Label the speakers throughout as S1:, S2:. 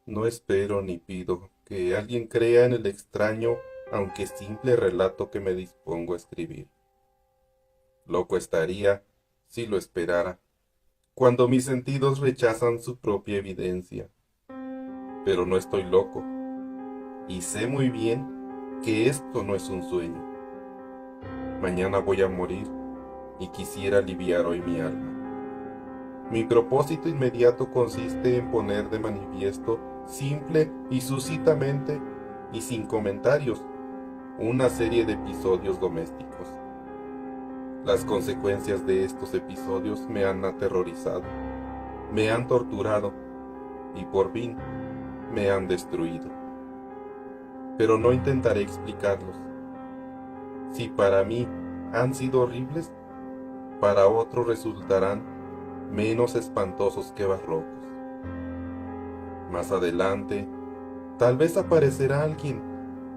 S1: No espero ni pido que alguien crea en el extraño, aunque simple relato que me dispongo a escribir. Loco estaría si lo esperara, cuando mis sentidos rechazan su propia evidencia. Pero no estoy loco, y sé muy bien que esto no es un sueño. Mañana voy a morir, y quisiera aliviar hoy mi alma. Mi propósito inmediato consiste en poner de manifiesto, simple y sucintamente, y sin comentarios, una serie de episodios domésticos. Las consecuencias de estos episodios me han aterrorizado, me han torturado y por fin me han destruido. Pero no intentaré explicarlos. Si para mí han sido horribles, para otros resultarán menos espantosos que barrocos. Más adelante, tal vez aparecerá alguien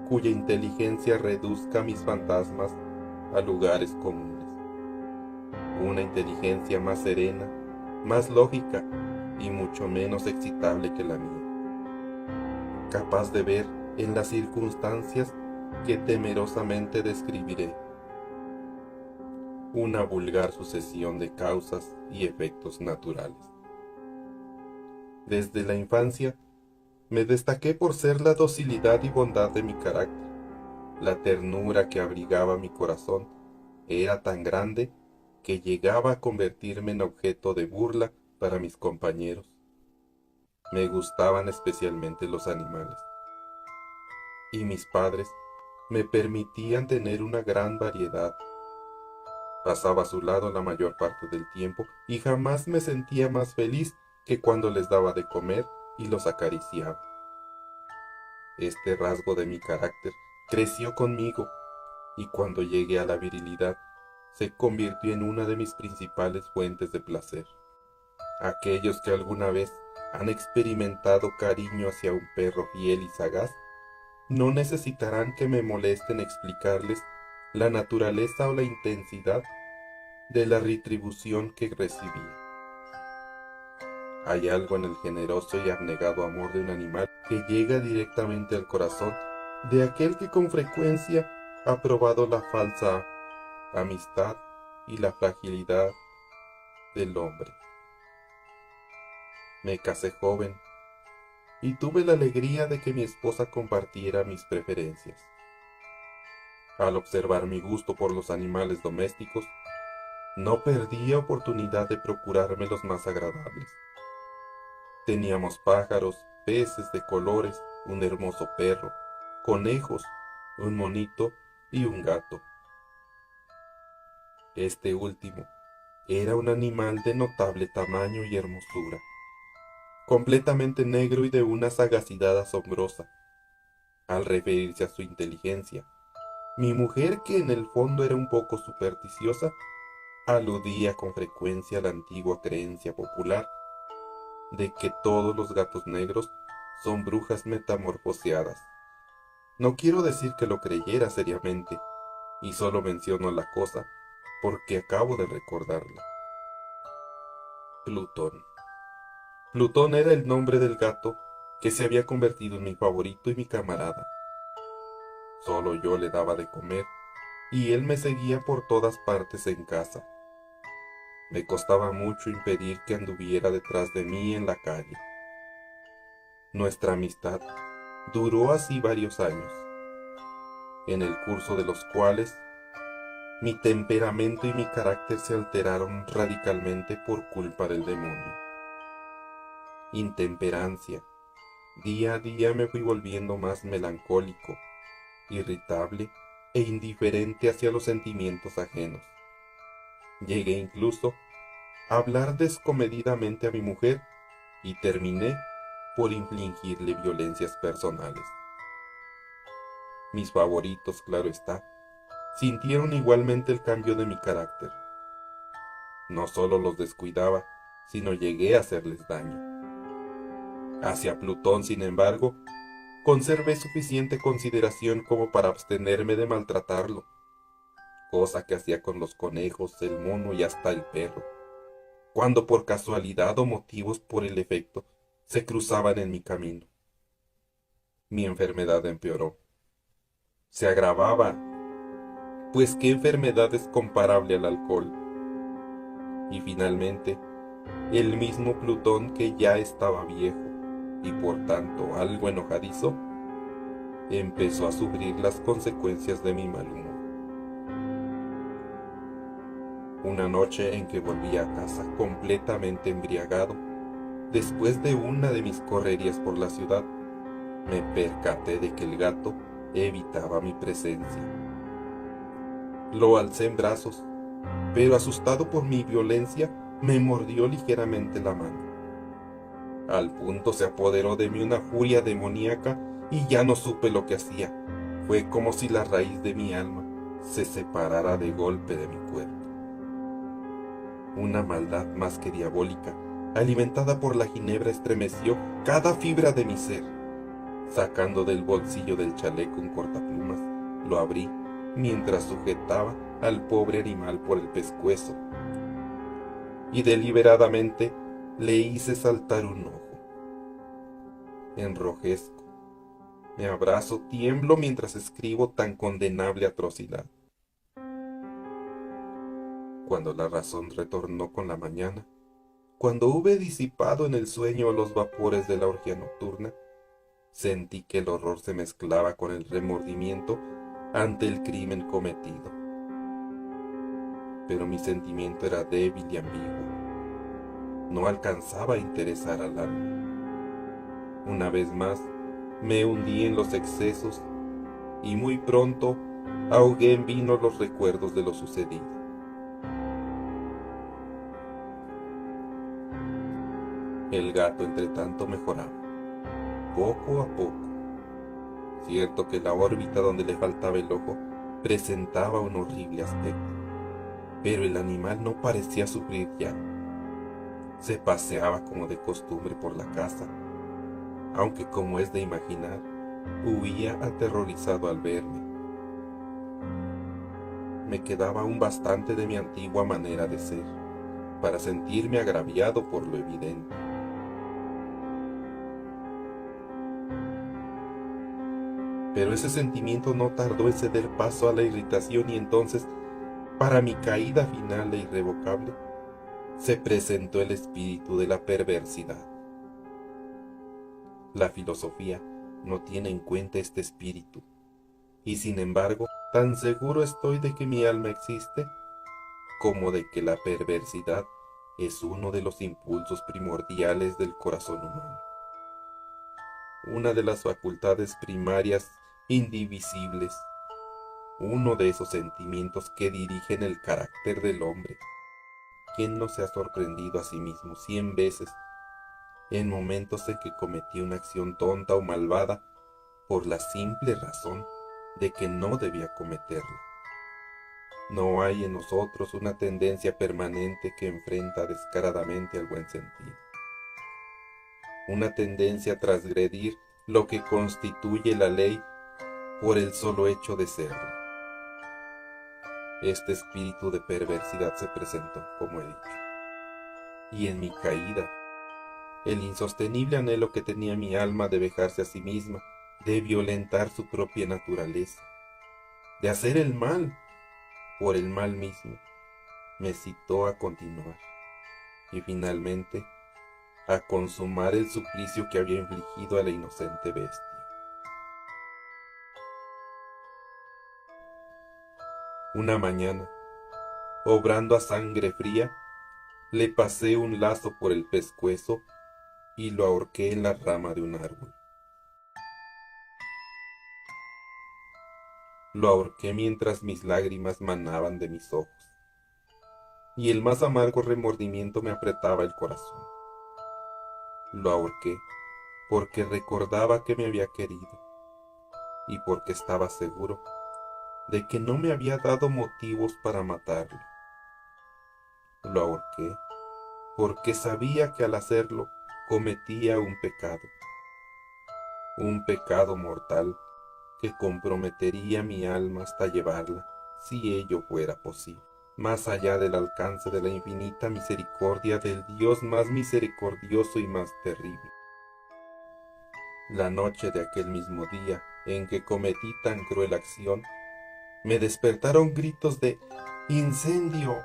S1: cuya inteligencia reduzca mis fantasmas a lugares comunes. Una inteligencia más serena, más lógica y mucho menos excitable que la mía, capaz de ver en las circunstancias que temerosamente describiré una vulgar sucesión de causas y efectos naturales. Desde la infancia me destaqué por ser la docilidad y bondad de mi carácter. La ternura que abrigaba mi corazón era tan grande que llegaba a convertirme en objeto de burla para mis compañeros. Me gustaban especialmente los animales, y mis padres me permitían tener una gran variedad. Pasaba a su lado la mayor parte del tiempo y jamás me sentía más feliz que cuando les daba de comer y los acariciaba. Este rasgo de mi carácter creció conmigo y cuando llegué a la virilidad se convirtió en una de mis principales fuentes de placer. Aquellos que alguna vez han experimentado cariño hacia un perro fiel y sagaz, no necesitarán que me molesten explicarles la naturaleza o la intensidad de la retribución que recibí. Hay algo en el generoso y abnegado amor de un animal que llega directamente al corazón de aquel que con frecuencia ha probado la falsa amistad y la fragilidad del hombre. Me casé joven y tuve la alegría de que mi esposa compartiera mis preferencias. Al observar mi gusto por los animales domésticos, no perdía oportunidad de procurarme los más agradables. Teníamos pájaros, peces de colores, un hermoso perro, conejos, un monito y un gato. Este último era un animal de notable tamaño y hermosura, completamente negro y de una sagacidad asombrosa. Al referirse a su inteligencia, mi mujer, que en el fondo era un poco supersticiosa, aludía con frecuencia a la antigua creencia popular de que todos los gatos negros son brujas metamorfoseadas. No quiero decir que lo creyera seriamente, y solo menciono la cosa porque acabo de recordarla. Plutón. Plutón era el nombre del gato que se había convertido en mi favorito y mi camarada. Solo yo le daba de comer y él me seguía por todas partes en casa. Me costaba mucho impedir que anduviera detrás de mí en la calle. Nuestra amistad duró así varios años, en el curso de los cuales mi temperamento y mi carácter se alteraron radicalmente por culpa del demonio. Intemperancia. Día a día me fui volviendo más melancólico, irritable e indiferente hacia los sentimientos ajenos. Llegué incluso a hablar descomedidamente a mi mujer y terminé por infligirle violencias personales. Mis favoritos, claro está, sintieron igualmente el cambio de mi carácter. No solo los descuidaba, sino llegué a hacerles daño. Hacia Plutón, sin embargo, conservé suficiente consideración como para abstenerme de maltratarlo, cosa que hacía con los conejos, el mono y hasta el perro, cuando por casualidad o motivos por el efecto se cruzaban en mi camino. Mi enfermedad empeoró. Se agravaba, pues ¿qué enfermedad es comparable al alcohol? Y finalmente, el mismo Plutón, que ya estaba viejo y por tanto algo enojadizo, empezó a sufrir las consecuencias de mi mal humor. Una noche en que volví a casa completamente embriagado, después de una de mis correrías por la ciudad, me percaté de que el gato evitaba mi presencia. Lo alcé en brazos, pero asustado por mi violencia, me mordió ligeramente la mano. Al punto se apoderó de mí una furia demoníaca y ya no supe lo que hacía. Fue como si la raíz de mi alma se separara de golpe de mi cuerpo. Una maldad más que diabólica, alimentada por la ginebra, estremeció cada fibra de mi ser. Sacando del bolsillo del chaleco un cortaplumas, lo abrí mientras sujetaba al pobre animal por el pescuezo y deliberadamente le hice saltar un ojo. Enrojezco, me abrazo, tiemblo mientras escribo tan condenable atrocidad. Cuando la razón retornó con la mañana, cuando hube disipado en el sueño los vapores de la orgía nocturna, sentí que el horror se mezclaba con el remordimiento ante el crimen cometido. Pero mi sentimiento era débil y ambiguo. No alcanzaba a interesar al alma. Una vez más, me hundí en los excesos y muy pronto ahogué en vino los recuerdos de lo sucedido. El gato, entre tanto, mejoraba, poco a poco. Cierto que la órbita donde le faltaba el ojo presentaba un horrible aspecto, pero el animal no parecía sufrir ya. Se paseaba como de costumbre por la casa, aunque, como es de imaginar, huía aterrorizado al verme. Me quedaba aún bastante de mi antigua manera de ser, para sentirme agraviado por lo evidente. Pero ese sentimiento no tardó en ceder paso a la irritación y entonces, para mi caída final e irrevocable, se presentó el espíritu de la perversidad. La filosofía no tiene en cuenta este espíritu, y sin embargo, tan seguro estoy de que mi alma existe como de que la perversidad es uno de los impulsos primordiales del corazón humano, una de las facultades primarias indivisibles, uno de esos sentimientos que dirigen el carácter del hombre. ¿Quién no se ha sorprendido a sí mismo 100 veces en momentos en que cometió una acción tonta o malvada por la simple razón de que no debía cometerla? No hay en nosotros una tendencia permanente que enfrenta descaradamente al buen sentido, una tendencia a transgredir lo que constituye la ley por el solo hecho de serlo. Este espíritu de perversidad se presentó, como he dicho, y en mi caída, el insostenible anhelo que tenía mi alma de vejarse a sí misma, de violentar su propia naturaleza, de hacer el mal por el mal mismo, me citó a continuar y finalmente a consumar el suplicio que había infligido a la inocente bestia. Una mañana, obrando a sangre fría, le pasé un lazo por el pescuezo y lo ahorqué en la rama de un árbol. Lo ahorqué mientras mis lágrimas manaban de mis ojos, y el más amargo remordimiento me apretaba el corazón. Lo ahorqué porque recordaba que me había querido, y porque estaba seguro de que no me había dado motivos para matarlo. Lo ahorqué porque sabía que al hacerlo cometía un pecado mortal que comprometería mi alma hasta llevarla, si ello fuera posible, más allá del alcance de la infinita misericordia del Dios más misericordioso y más terrible. La noche de aquel mismo día en que cometí tan cruel acción, me despertaron gritos de ¡incendio!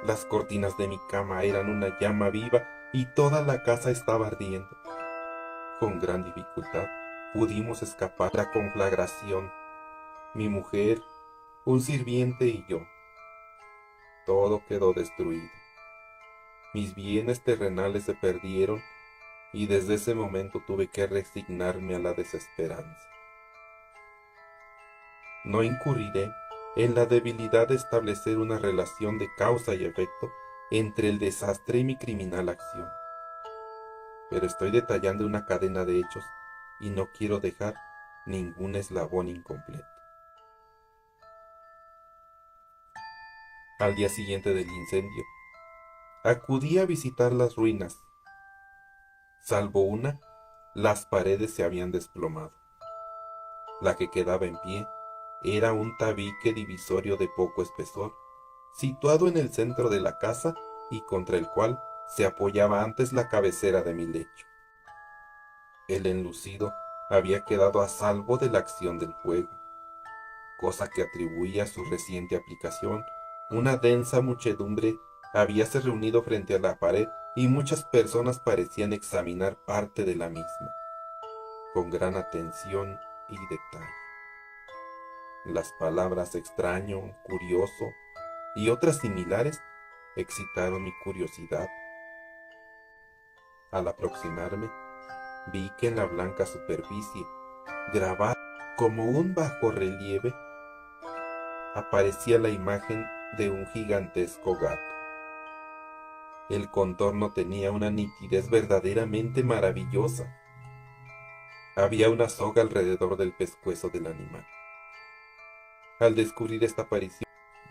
S1: Las cortinas de mi cama eran una llama viva y toda la casa estaba ardiendo. Con gran dificultad pudimos escapar de la conflagración, mi mujer, un sirviente y yo. Todo quedó destruido. Mis bienes terrenales se perdieron y desde ese momento tuve que resignarme a la desesperanza. No incurriré en la debilidad de establecer una relación de causa y efecto entre el desastre y mi criminal acción, pero estoy detallando una cadena de hechos y no quiero dejar ningún eslabón incompleto. Al día siguiente del incendio, acudí a visitar las ruinas. Salvo una, las paredes se habían desplomado. La que quedaba en pie era un tabique divisorio de poco espesor, situado en el centro de la casa y contra el cual se apoyaba antes la cabecera de mi lecho. El enlucido había quedado a salvo de la acción del fuego, cosa que atribuía a su reciente aplicación. Una densa muchedumbre habíase reunido frente a la pared y muchas personas parecían examinar parte de la misma, con gran atención y detalle. Las palabras extraño, curioso y otras similares excitaron mi curiosidad. Al aproximarme, vi que en la blanca superficie, grabada como un bajorrelieve, aparecía la imagen de un gigantesco gato. El contorno tenía una nitidez verdaderamente maravillosa. Había una soga alrededor del pescuezo del animal. Al descubrir esta aparición,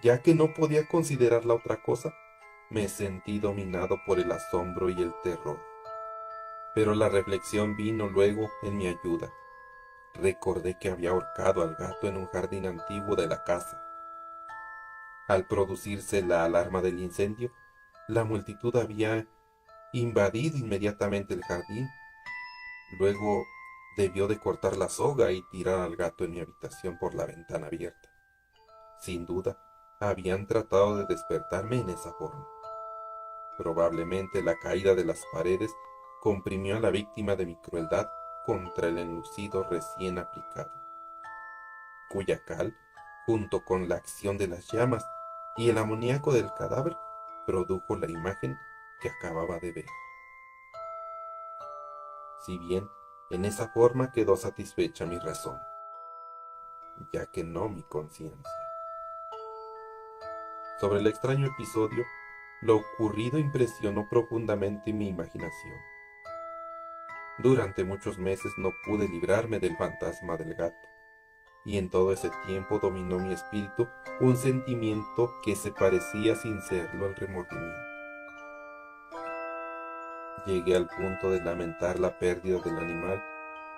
S1: ya que no podía considerarla otra cosa, me sentí dominado por el asombro y el terror. Pero la reflexión vino luego en mi ayuda. Recordé que había ahorcado al gato en un jardín antiguo de la casa. Al producirse la alarma del incendio, la multitud había invadido inmediatamente el jardín. Luego debió de cortar la soga y tirar al gato en mi habitación por la ventana abierta. Sin duda, habían tratado de despertarme en esa forma. Probablemente la caída de las paredes comprimió a la víctima de mi crueldad contra el enlucido recién aplicado, cuya cal, junto con la acción de las llamas y el amoníaco del cadáver, produjo la imagen que acababa de ver. Si bien en esa forma quedó satisfecha mi razón, ya que no mi conciencia. Sobre el extraño episodio, lo ocurrido impresionó profundamente mi imaginación. Durante muchos meses no pude librarme del fantasma del gato, y en todo ese tiempo dominó mi espíritu un sentimiento que se parecía sin serlo al remordimiento. Llegué al punto de lamentar la pérdida del animal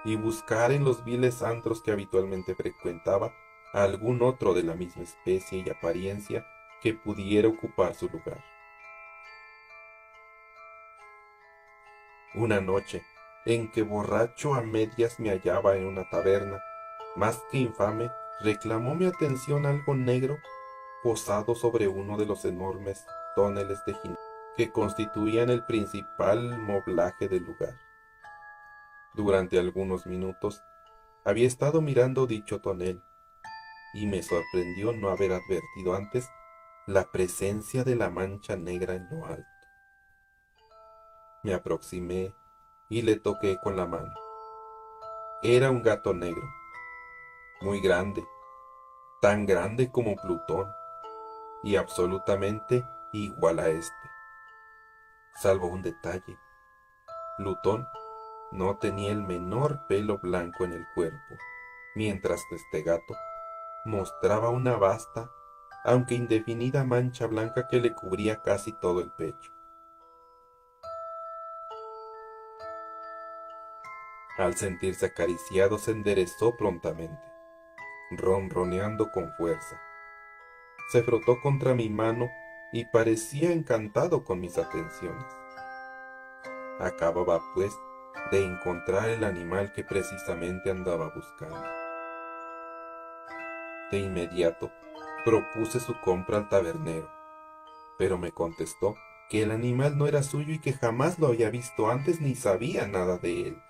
S1: y buscar en los viles antros que habitualmente frecuentaba a algún otro de la misma especie y apariencia que pudiera ocupar su lugar. Una noche, en que borracho a medias me hallaba en una taberna, más que infame, reclamó mi atención algo negro posado sobre uno de los enormes toneles de ginebra que constituían el principal moblaje del lugar. Durante algunos minutos había estado mirando dicho tonel, y me sorprendió no haber advertido antes la presencia de la mancha negra en lo alto. Me aproximé y le toqué con la mano. Era un gato negro, muy grande, tan grande como Plutón, y absolutamente igual a este. Salvo un detalle, Plutón no tenía el menor pelo blanco en el cuerpo, mientras este gato mostraba una vasta, aunque indefinida mancha blanca que le cubría casi todo el pecho. Al sentirse acariciado se enderezó prontamente, ronroneando con fuerza. Se frotó contra mi mano y parecía encantado con mis atenciones. Acababa, pues, de encontrar el animal que precisamente andaba buscando. De inmediato propuse su compra al tabernero, pero me contestó que el animal no era suyo y que jamás lo había visto antes ni sabía nada de él.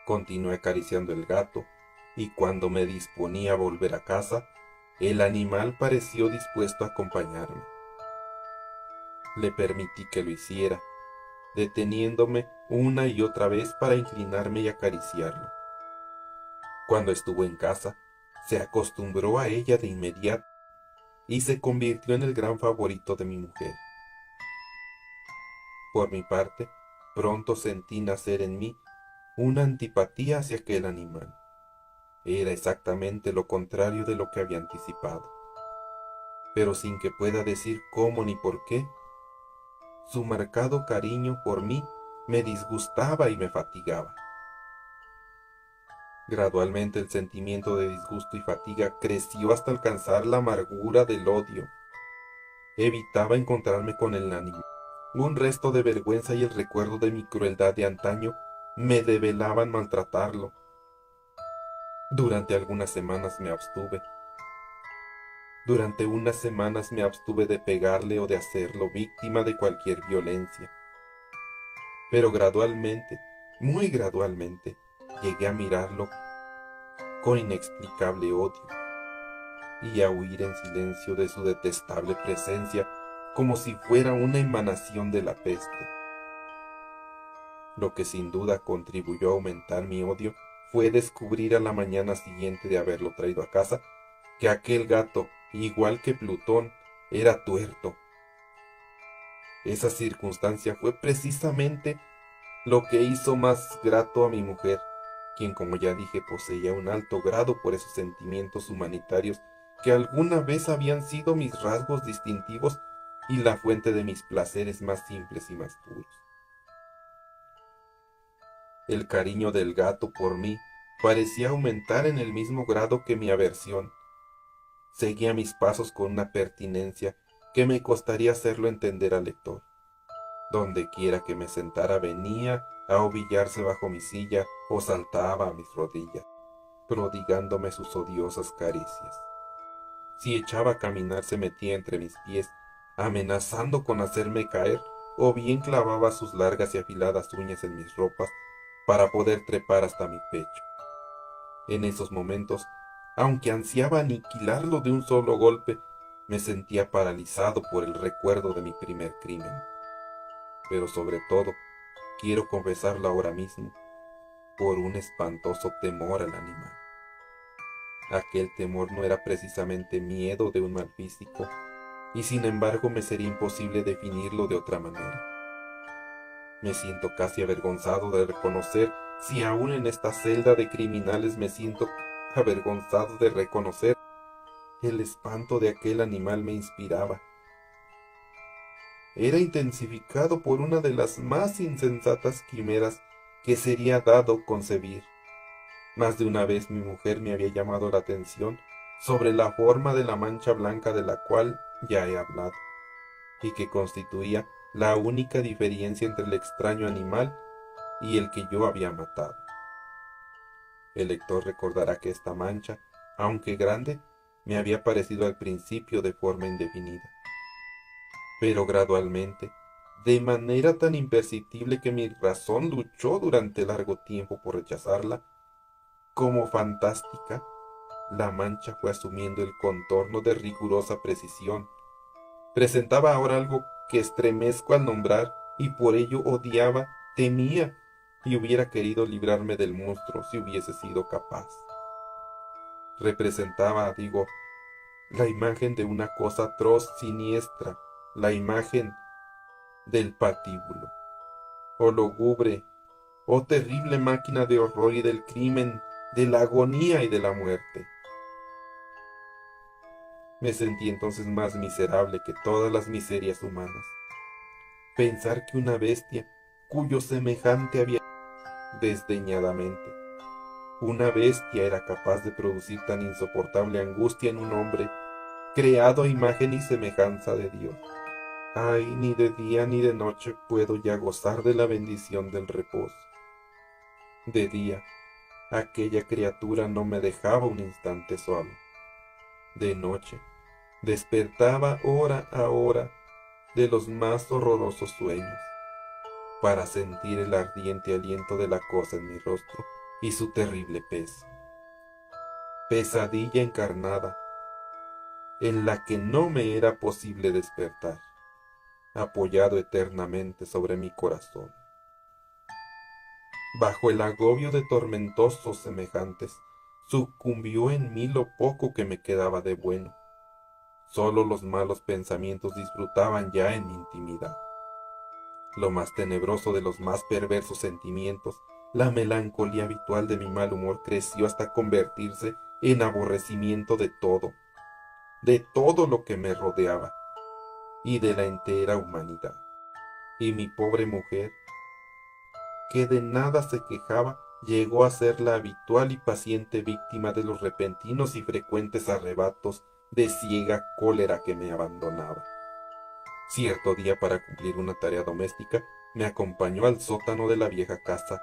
S1: Continué acariciando el gato, y cuando me disponía a volver a casa, el animal pareció dispuesto a acompañarme. Le permití que lo hiciera, deteniéndome una y otra vez para inclinarme y acariciarlo. Cuando estuvo en casa, se acostumbró a ella de inmediato y se convirtió en el gran favorito de mi mujer. Por mi parte, pronto sentí nacer en mí una antipatía hacia aquel animal. Era exactamente lo contrario de lo que había anticipado, pero sin que pueda decir cómo ni por qué. Su marcado cariño por mí me disgustaba y me fatigaba. Gradualmente el sentimiento de disgusto y fatiga creció hasta alcanzar la amargura del odio. Evitaba encontrarme con el animal. Un resto de vergüenza y el recuerdo de mi crueldad de antaño me develaban maltratarlo. Durante algunas semanas me abstuve. Durante unas semanas me abstuve de pegarle o de hacerlo víctima de cualquier violencia. Pero gradualmente, muy gradualmente, llegué a mirarlo con inexplicable odio y a huir en silencio de su detestable presencia como si fuera una emanación de la peste. Lo que sin duda contribuyó a aumentar mi odio fue descubrir a la mañana siguiente de haberlo traído a casa que aquel gato, igual que Plutón, era tuerto. Esa circunstancia fue precisamente lo que hizo más grato a mi mujer, quien, como ya dije, poseía un alto grado por esos sentimientos humanitarios que alguna vez habían sido mis rasgos distintivos y la fuente de mis placeres más simples y más puros. El cariño del gato por mí parecía aumentar en el mismo grado que mi aversión. Seguía mis pasos con una pertinencia que me costaría hacerlo entender al lector. Donde quiera que me sentara venía a ovillarse bajo mi silla o saltaba a mis rodillas, prodigándome sus odiosas caricias. Si echaba a caminar se metía entre mis pies, amenazando con hacerme caer, o bien clavaba sus largas y afiladas uñas en mis ropas para poder trepar hasta mi pecho. En esos momentos, aunque ansiaba aniquilarlo de un solo golpe, me sentía paralizado por el recuerdo de mi primer crimen. Pero sobre todo, quiero confesarlo ahora mismo, por un espantoso temor al animal. Aquel temor no era precisamente miedo de un mal físico, y sin embargo me sería imposible definirlo de otra manera. Me siento casi avergonzado de reconocer, si aún en esta celda de criminales me siento avergonzado de reconocer, el espanto de aquel animal me inspiraba. Era intensificado por una de las más insensatas quimeras que sería dado concebir. Más de una vez mi mujer me había llamado la atención sobre la forma de la mancha blanca de la cual ya he hablado, y que constituía la única diferencia entre el extraño animal y el que yo había matado. El lector recordará que esta mancha, aunque grande, me había parecido al principio de forma indefinida, pero gradualmente, de manera tan imperceptible que mi razón luchó durante largo tiempo por rechazarla, como fantástica, la mancha fue asumiendo el contorno de rigurosa precisión. Presentaba ahora algo que estremezco al nombrar, y por ello odiaba, temía, y hubiera querido librarme del monstruo si hubiese sido capaz. Representaba, digo, la imagen de una cosa atroz, siniestra, la imagen del patíbulo. Oh lúgubre, oh terrible máquina de horror y del crimen, de la agonía y de la muerte. Me sentí entonces más miserable que todas las miserias humanas. Pensar que una bestia, cuyo semejante había desdeñadamente, una bestia era capaz de producir tan insoportable angustia en un hombre, creado a imagen y semejanza de Dios. Ay, ni de día ni de noche puedo ya gozar de la bendición del reposo. De día, aquella criatura no me dejaba un instante solo. De noche, despertaba hora a hora de los más horrorosos sueños, para sentir el ardiente aliento de la cosa en mi rostro y su terrible peso. Pesadilla encarnada, en la que no me era posible despertar, apoyado eternamente sobre mi corazón. Bajo el agobio de tormentosos semejantes, sucumbió en mí lo poco que me quedaba de bueno. Solo los malos pensamientos disfrutaban ya en mi intimidad. Lo más tenebroso de los más perversos sentimientos, la melancolía habitual de mi mal humor, creció hasta convertirse en aborrecimiento de todo lo que me rodeaba y de la entera humanidad. Y mi pobre mujer, que de nada se quejaba, llegó a ser la habitual y paciente víctima de los repentinos y frecuentes arrebatos de ciega cólera que me abandonaba. Cierto día, para cumplir una tarea doméstica, me acompañó al sótano de la vieja casa,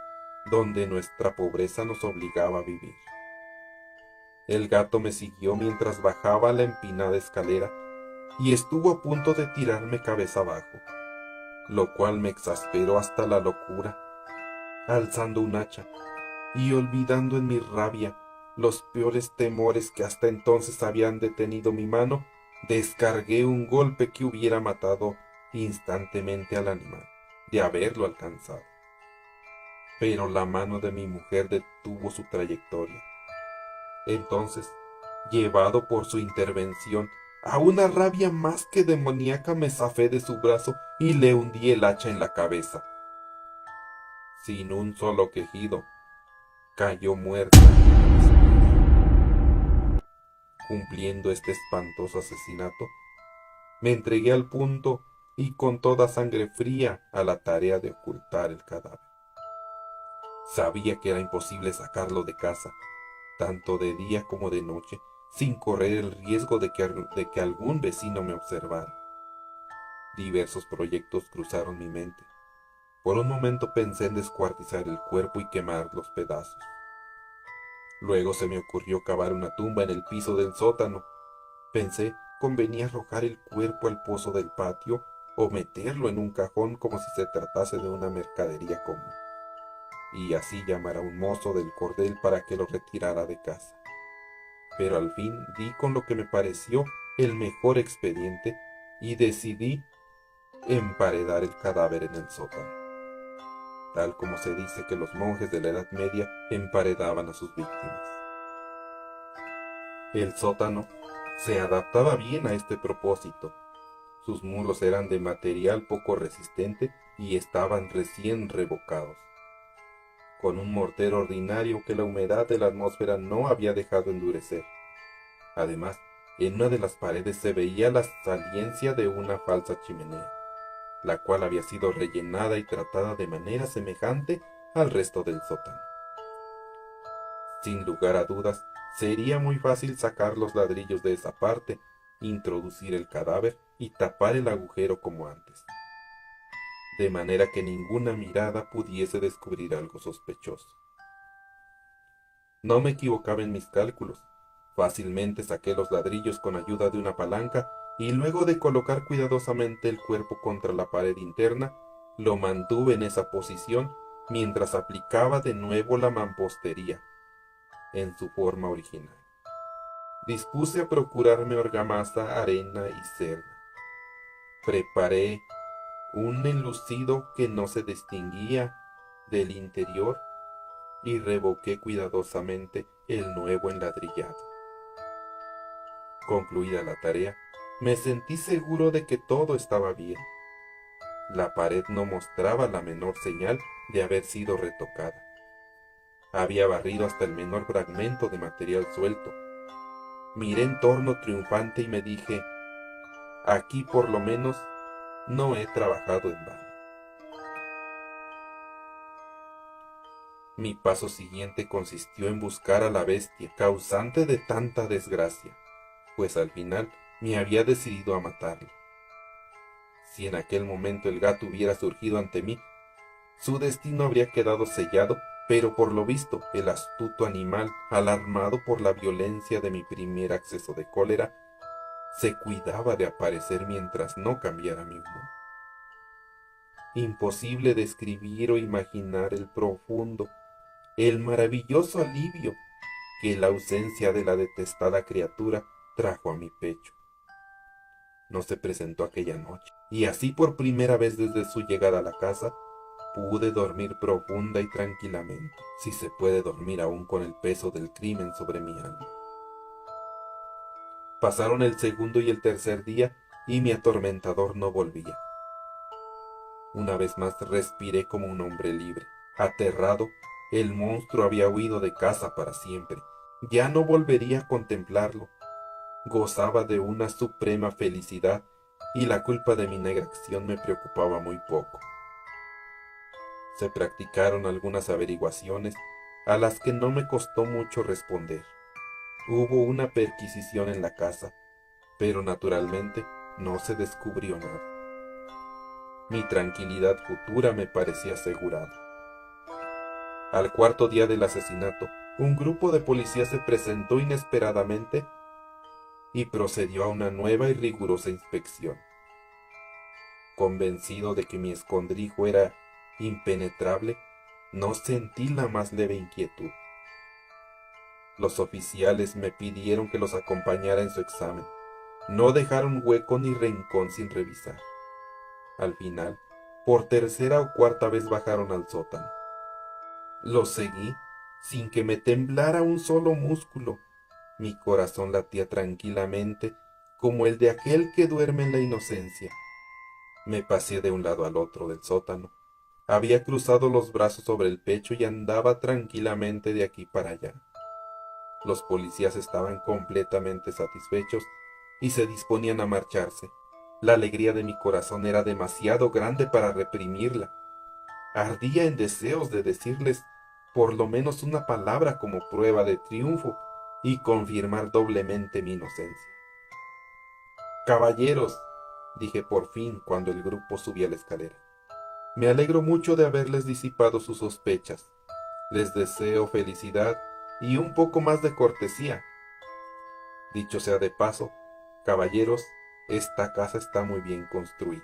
S1: donde nuestra pobreza nos obligaba a vivir. El gato me siguió mientras bajaba la empinada escalera y estuvo a punto de tirarme cabeza abajo, lo cual me exasperó hasta la locura. Alzando un hacha y olvidando en mi rabia los peores temores que hasta entonces habían detenido mi mano, descargué un golpe que hubiera matado instantemente al animal, de haberlo alcanzado. Pero la mano de mi mujer detuvo su trayectoria. Entonces, llevado por su intervención, a una rabia más que demoníaca, me zafé de su brazo y le hundí el hacha en la cabeza. Sin un solo quejido, cayó muerta. Cumpliendo este espantoso asesinato, me entregué al punto y con toda sangre fría a la tarea de ocultar el cadáver. Sabía que era imposible sacarlo de casa, tanto de día como de noche, sin correr el riesgo de que algún vecino me observara. Diversos proyectos cruzaron mi mente. Por un momento pensé en descuartizar el cuerpo y quemar los pedazos. Luego se me ocurrió cavar una tumba en el piso del sótano. Pensé, convenía arrojar el cuerpo al pozo del patio o meterlo en un cajón como si se tratase de una mercadería común, y así llamar a un mozo del cordel para que lo retirara de casa. Pero al fin di con lo que me pareció el mejor expediente y decidí emparedar el cadáver en el sótano, tal como se dice que los monjes de la Edad Media emparedaban a sus víctimas. El sótano se adaptaba bien a este propósito. Sus muros eran de material poco resistente y estaban recién revocados, con un mortero ordinario que la humedad de la atmósfera no había dejado endurecer. Además, en una de las paredes se veía la saliencia de una falsa chimenea, la cual había sido rellenada y tratada de manera semejante al resto del sótano. Sin lugar a dudas, sería muy fácil sacar los ladrillos de esa parte, introducir el cadáver y tapar el agujero como antes, de manera que ninguna mirada pudiese descubrir algo sospechoso. No me equivocaba en mis cálculos. Fácilmente saqué los ladrillos con ayuda de una palanca y luego de colocar cuidadosamente el cuerpo contra la pared interna, lo mantuve en esa posición mientras aplicaba de nuevo la mampostería en su forma original. Dispuse a procurarme argamasa, arena y cerda. Preparé un enlucido que no se distinguía del interior y revoqué cuidadosamente el nuevo enladrillado. Concluida la tarea, me sentí seguro de que todo estaba bien. La pared no mostraba la menor señal de haber sido retocada. Había barrido hasta el menor fragmento de material suelto. Miré en torno triunfante y me dije, aquí por lo menos no he trabajado en vano. Mi paso siguiente consistió en buscar a la bestia causante de tanta desgracia, pues al final me había decidido a matarla. Si en aquel momento el gato hubiera surgido ante mí, su destino habría quedado sellado, pero por lo visto el astuto animal, alarmado por la violencia de mi primer acceso de cólera, se cuidaba de aparecer mientras no cambiara mi humor. Imposible describir o imaginar el profundo, el maravilloso alivio que la ausencia de la detestada criatura trajo a mi pecho. No se presentó aquella noche, y así por primera vez desde su llegada a la casa, pude dormir profunda y tranquilamente, si se puede dormir aún con el peso del crimen sobre mi alma. Pasaron el segundo y el tercer día, y mi atormentador no volvía. Una vez más respiré como un hombre libre. Aterrado, el monstruo había huido de casa para siempre. Ya no volvería a contemplarlo. Gozaba de una suprema felicidad, y la culpa de mi negra acción me preocupaba muy poco. Se practicaron algunas averiguaciones a las que no me costó mucho responder. Hubo una perquisición en la casa, pero naturalmente no se descubrió nada. Mi tranquilidad futura me parecía asegurada. Al cuarto día del asesinato, un grupo de policías se presentó inesperadamente y procedió a una nueva y rigurosa inspección. Convencido de que mi escondrijo era impenetrable, no sentí la más leve inquietud. Los oficiales me pidieron que los acompañara en su examen. No dejaron hueco ni rincón sin revisar. Al final, por tercera o cuarta vez bajaron al sótano. Los seguí sin que me temblara un solo músculo. Mi corazón latía tranquilamente como el de aquel que duerme en la inocencia. Me pasé de un lado al otro del sótano. Había cruzado los brazos sobre el pecho y andaba tranquilamente de aquí para allá. Los policías estaban completamente satisfechos y se disponían a marcharse. La alegría de mi corazón era demasiado grande para reprimirla. Ardía en deseos de decirles por lo menos una palabra como prueba de triunfo y confirmar doblemente mi inocencia. Caballeros, dije por fin cuando el grupo subía la escalera, me alegro mucho de haberles disipado sus sospechas. Les deseo felicidad y un poco más de cortesía. Dicho sea de paso, caballeros, esta casa está muy bien construida.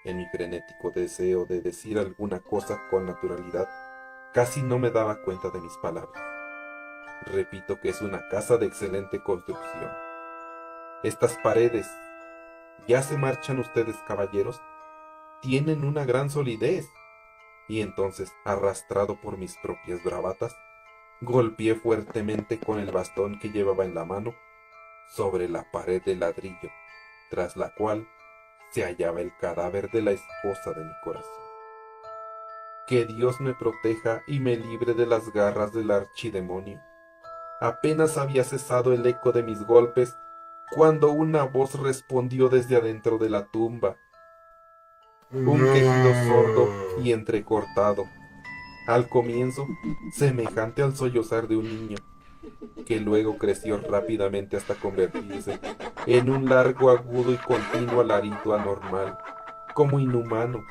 S1: En mi frenético deseo de decir alguna cosa con naturalidad, casi no me daba cuenta de mis palabras. Repito que es una casa de excelente construcción. Estas paredes, ¿ya se marchan ustedes, caballeros? Tienen una gran solidez. Y entonces, arrastrado por mis propias bravatas, golpeé fuertemente con el bastón que llevaba en la mano sobre la pared de ladrillo, tras la cual se hallaba el cadáver de la esposa de mi corazón. Que Dios me proteja y me libre de las garras del archidemonio. Apenas había cesado el eco de mis golpes cuando una voz respondió desde adentro de la tumba. Un quejido sordo y entrecortado, al comienzo semejante al sollozar de un niño, que luego creció rápidamente hasta convertirse en un largo, agudo y continuo alarido anormal, como inhumano,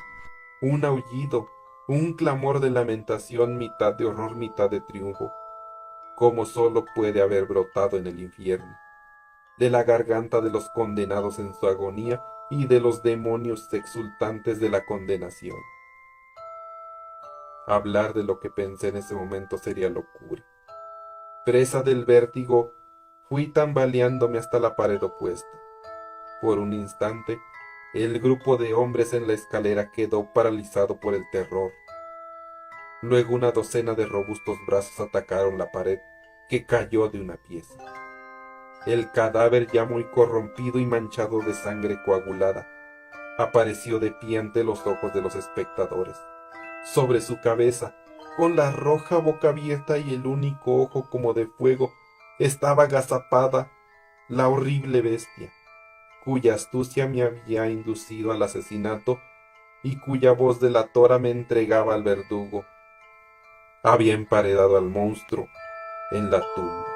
S1: un aullido, un clamor de lamentación, mitad de horror, mitad de triunfo, como sólo puede haber brotado en el infierno, de la garganta de los condenados en su agonía y de los demonios exultantes de la condenación. Hablar de lo que pensé en ese momento sería locura. Presa del vértigo, fui tambaleándome hasta la pared opuesta. Por un instante, el grupo de hombres en la escalera quedó paralizado por el terror. Luego una docena de robustos brazos atacaron la pared, que cayó de una pieza. El cadáver, ya muy corrompido y manchado de sangre coagulada, apareció de pie ante los ojos de los espectadores. Sobre su cabeza, con la roja boca abierta y el único ojo como de fuego, estaba agazapada la horrible bestia, cuya astucia me había inducido al asesinato y cuya voz delatora me entregaba al verdugo. Había emparedado al monstruo en la tumba.